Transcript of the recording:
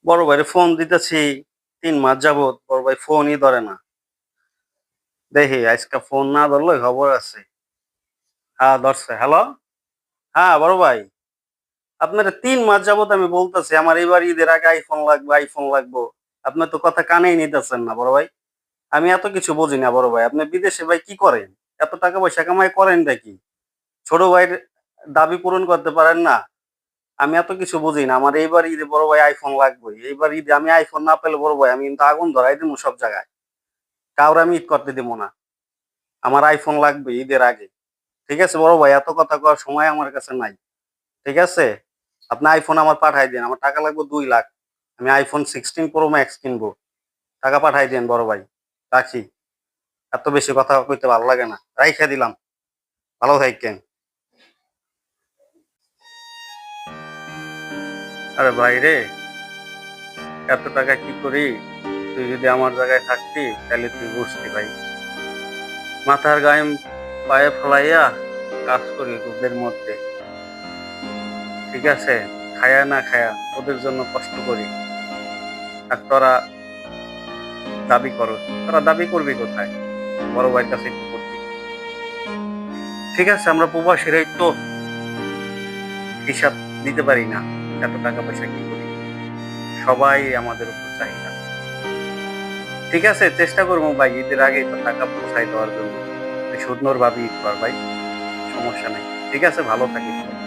বড় ভাইরে ফোন দিতেছি ৩ মাস যাবত বড় ভাই ফোনই ধরে না। দেখি আজকে ফোন না ধরলে খবর আছে। হ্যাঁ, ধরছে। হ্যালো? হ্যাঁ, বড় ভাই। আপনারে ৩ মাস যাবত আমি বলতেছি আমার এবার ঈদের আগে আইফোন লাগবে, আইফোন লাগবো। আপনার তো কথা কানেই নিতেছেন না বড় ভাই। আমি এত কিছু বুঝি না বড় ভাই। আপনি বিদেশে ভাই কি করেন? এত টাকা পয়সা কামাই করেনটা কি? ছোট ভাইয়ের দাবি পূরণ করতে পারেন না? আমি এত কিছু বুঝি না। আমার এইবার ঈদে বড় ভাই আইফোন লাগবেই। এইবার ঈদে আমি আইফোন না পেলে বড় ভাই আমি কিন্তু আগুন ধরাই দিমু সব জায়গায়। কাউরে আমি ঈদ করতে দিব না। আমার আইফোন লাগবে ঈদের আগে। ঠিক আছে বড় ভাই, এত কথা কওয়ার সময় আমার কাছে নাই। ঠিক আছে? আপনি আইফোন আমার পাঠায় দেন। আমার টাকা লাগবে ২ লাখ। আমি আইফোন 16 প্রো ম্যাক্স কিনবো। টাকা পাঠায় দেন বড় ভাই। রাখি। এত বেশি কথা কইতে ভাল লাগে না। রাইখা দিলাম। ভালো থাইকেন। আরে ভাই রে, এত টাকা কি করি? তুই যদি আমার জায়গায় থাকতি তাহলে তুই বুঝতি ভাই। মাথার গায়েম পায়ে ফেলাইয়া কাজ করি রোদের মধ্যে। ঠিক আছে? খায়া না খায়া ওদের জন্য কষ্ট করি। আর তোরা দাবি করো। তোরা দাবি করবি কোথায়? বড় ভাইয়ের কাছে একটু করবি। ঠিক আছে, আমরা প্রবাসীরাই তো হিসাব দিতে পারি না। এত টাকা পয়সা কি করি? সবাই আমাদের উপর চাহিদা। ঠিক আছে, চেষ্টা করবো ভাই ঈদের আগে তো টাকা পৌঁছায় দেওয়ার জন্য। তুই সুন্দরভাবে ঈদ কর ভাই। সমস্যা নেই। ঠিক আছে, ভালো থাকিস ভাই।